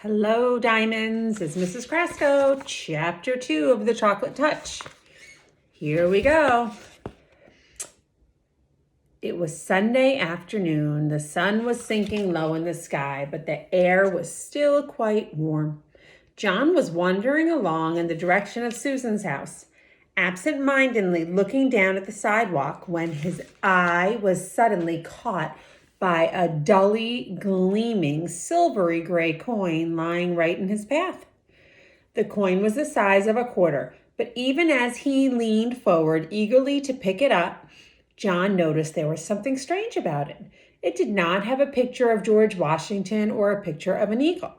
Hello, Diamonds. It's Mrs. Krasko, Chapter 2 of The Chocolate Touch. Here we go. It was Sunday afternoon. The sun was sinking low in the sky, but the air was still quite warm. John was wandering along in the direction of Susan's house, absent-mindedly looking down at the sidewalk when his eye was suddenly caught by a dully gleaming silvery gray coin lying right in his path. The coin was the size of a quarter, but even as he leaned forward eagerly to pick it up, John noticed there was something strange about it. It did not have a picture of George Washington or a picture of an eagle.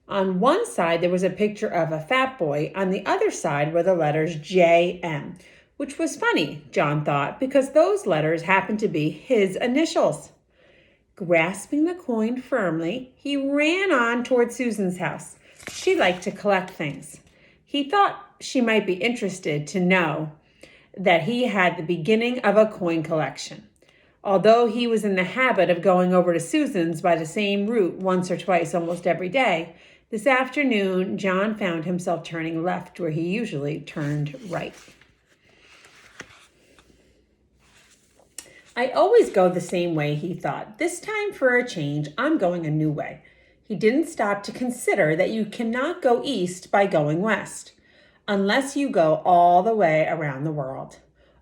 On one side, there was a picture of a fat boy. On the other side were the letters J.M., which was funny, John thought, because those letters happened to be his initials. Grasping the coin firmly, he ran on toward Susan's house. She liked to collect things. He thought she might be interested to know that he had the beginning of a coin collection. Although he was in the habit of going over to Susan's by the same route once or twice almost every day, this afternoon John found himself turning left where he usually turned right. I always go the same way, he thought. This time for a change, I'm going a new way. He didn't stop to consider that you cannot go east by going west, unless you go all the way around the world.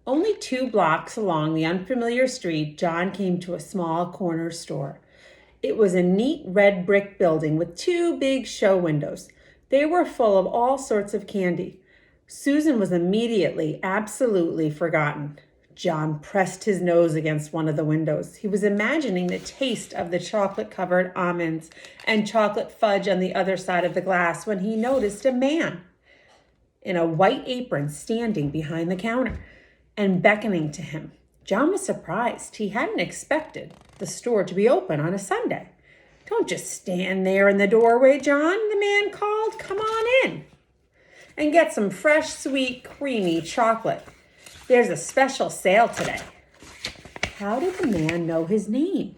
Only 2 blocks along the unfamiliar street, John came to a small corner store. It was a neat red brick building with 2 big show windows. They were full of all sorts of candy. Susan was immediately, absolutely forgotten. John pressed his nose against one of the windows. He was imagining the taste of the chocolate-covered almonds and chocolate fudge on the other side of the glass when he noticed a man in a white apron standing behind the counter and beckoning to him. John was surprised. He hadn't expected the store to be open on a Sunday. "Don't just stand there in the doorway, John," the man called. "Come on in and get some fresh, sweet, creamy chocolate. There's a special sale today." How did the man know his name?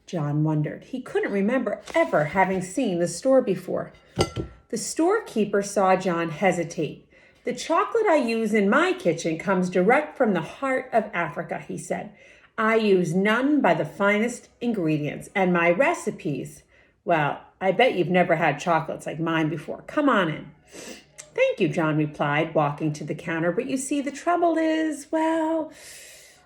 John wondered. He couldn't remember ever having seen the store before. The storekeeper saw John hesitate. "The chocolate I use in my kitchen comes direct from the heart of Africa," he said. "I use none but the finest ingredients, and my recipes, well, I bet you've never had chocolates like mine before. Come on in." "Thank you," John replied, walking to the counter. "But you see, the trouble is, well..."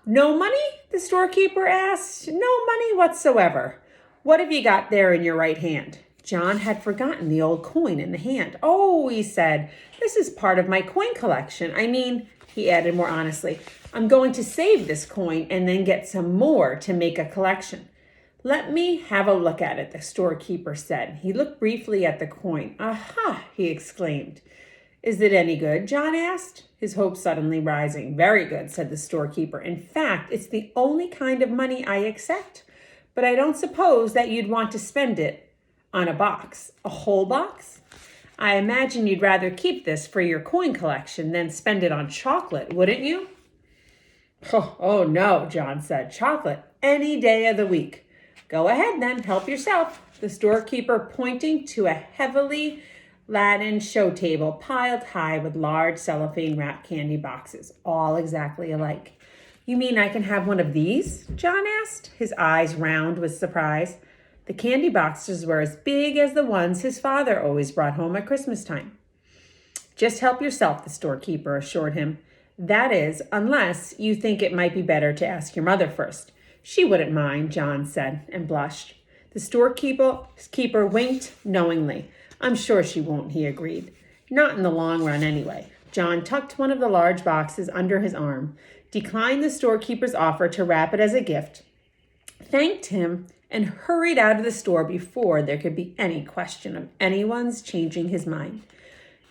"No money?" the storekeeper asked. "No money whatsoever. What have you got there in your right hand?" John had forgotten the old coin in the hand. "Oh," he said, "this is part of my coin collection. I mean," he added more honestly, "I'm going to save this coin and then get some more to make a collection." "Let me have a look at it," the storekeeper said. He looked briefly at the coin. "Aha!" he exclaimed. "Is it any good?" John asked, his hopes suddenly rising. "Very good," said the storekeeper. "In fact, it's the only kind of money I accept. But I don't suppose that you'd want to spend it on a box. A whole box? I imagine you'd rather keep this for your coin collection than spend it on chocolate, wouldn't you?" Oh, no," John said. "Chocolate any day of the week." "Go ahead then, help yourself." The storekeeper, pointing to a heavily laden show table piled high with large cellophane wrapped candy boxes, all exactly alike. "You mean I can have one of these?" John asked, his eyes round with surprise. The candy boxes were as big as the ones his father always brought home at Christmas time. "Just help yourself," the storekeeper assured him. "That is, unless you think it might be better to ask your mother first. She wouldn't mind," John said, and blushed. The storekeeper winked knowingly. "I'm sure she won't," he agreed. "Not in the long run, anyway." John tucked one of the large boxes under his arm, declined the storekeeper's offer to wrap it as a gift, thanked him, and hurried out of the store before there could be any question of anyone's changing his mind.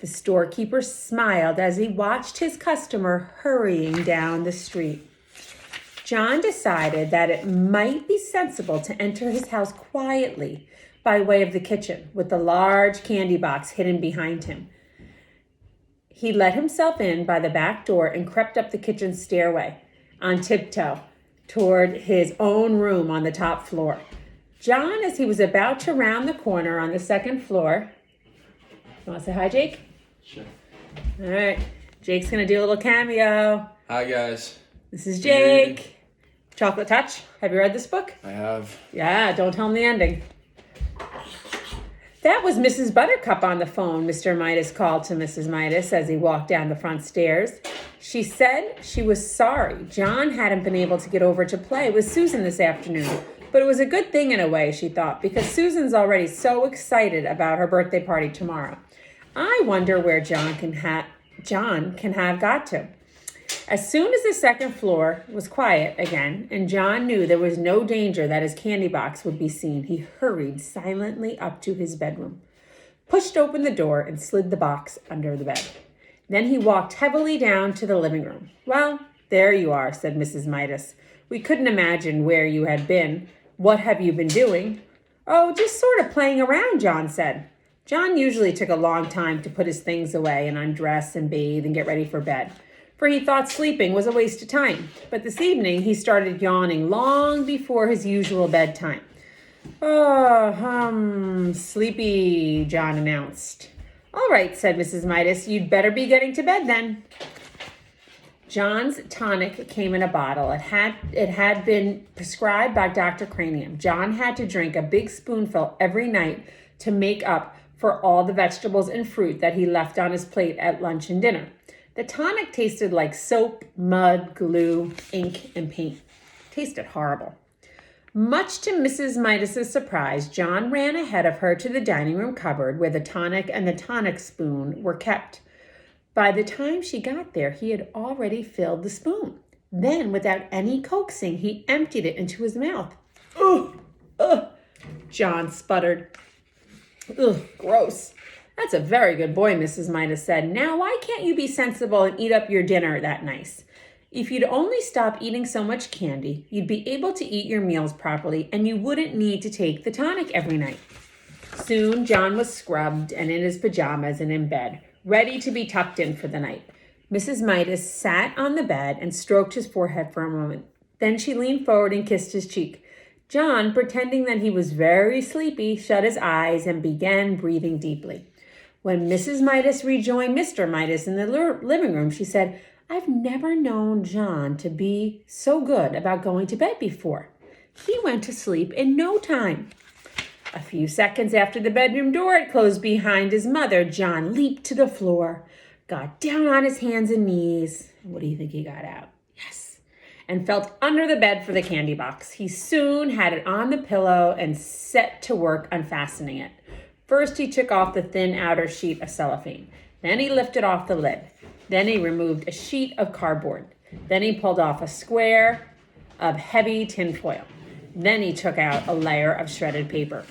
The storekeeper smiled as he watched his customer hurrying down the street. John decided that it might be sensible to enter his house quietly by way of the kitchen, with the large candy box hidden behind him. He let himself in by the back door and crept up the kitchen stairway on tiptoe toward his own room on the top floor. John, as he was about to round the corner on the second floor. You want to say hi, Jake? Sure. All right. Jake's going to do a little cameo. Hi, guys. This is Jake. Chocolate Touch. Have you read this book? I have. Yeah, don't tell him the ending. That was Mrs. Buttercup on the phone, Mr. Midas called to Mrs. Midas as he walked down the front stairs. She said she was sorry John hadn't been able to get over to play with Susan this afternoon. But it was a good thing in a way, she thought, because Susan's already so excited about her birthday party tomorrow. I wonder where John can have got to. As soon as the second floor was quiet again, and John knew there was no danger that his candy box would be seen, he hurried silently up to his bedroom, pushed open the door, and slid the box under the bed. Then he walked heavily down to the living room. Well, there you are, said Mrs. Midas. We couldn't imagine where you had been. What have you been doing? Oh, just sort of playing around, John said. John usually took a long time to put his things away and undress and bathe and get ready for bed, for he thought sleeping was a waste of time. But this evening he started yawning long before his usual bedtime. Oh, sleepy, John announced. All right, said Mrs. Midas, you'd better be getting to bed then. John's tonic came in a bottle. It had been prescribed by Dr. Cranium. John had to drink a big spoonful every night to make up for all the vegetables and fruit that he left on his plate at lunch and dinner. The tonic tasted like soap, mud, glue, ink, and paint. Tasted horrible. Much to Mrs. Midas's surprise, John ran ahead of her to the dining room cupboard where the tonic and the tonic spoon were kept. By the time she got there, he had already filled the spoon. Then, without any coaxing, he emptied it into his mouth. Ugh, John sputtered. Ugh, gross. That's a very good boy, Mrs. Midas said. Now, why can't you be sensible and eat up your dinner that nice? If you'd only stop eating so much candy, you'd be able to eat your meals properly, and you wouldn't need to take the tonic every night. Soon, John was scrubbed and in his pajamas and in bed, ready to be tucked in for the night. Mrs. Midas sat on the bed and stroked his forehead for a moment. Then she leaned forward and kissed his cheek. John, pretending that he was very sleepy, shut his eyes and began breathing deeply. When Mrs. Midas rejoined Mr. Midas in the living room, she said, I've never known John to be so good about going to bed before. He went to sleep in no time. A few seconds after the bedroom door had closed behind his mother, John leaped to the floor, got down on his hands and knees. What do you think he got out? Yes. And felt under the bed for the candy box. He soon had it on the pillow and set to work unfastening it. First, he took off the thin outer sheet of cellophane. Then he lifted off the lid. Then he removed a sheet of cardboard. Then he pulled off a square of heavy tinfoil. Then he took out a layer of shredded paper.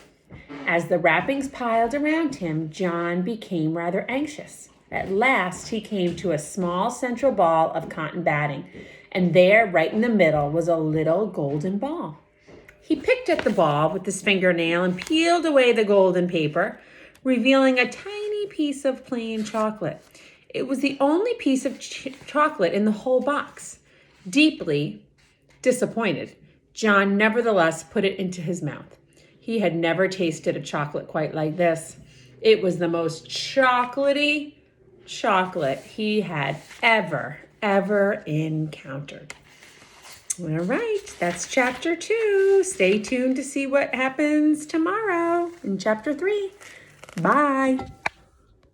As the wrappings piled around him, John became rather anxious. At last, he came to a small central ball of cotton batting, and there, right in the middle, was a little golden ball. He picked at the ball with his fingernail and peeled away the golden paper, revealing a tiny piece of plain chocolate. It was the only piece of chocolate in the whole box. Deeply disappointed, John nevertheless put it into his mouth. He had never tasted a chocolate quite like this. It was the most chocolatey chocolate he had ever encountered. All right, that's chapter 2. Stay tuned to see what happens tomorrow in chapter 3. Bye.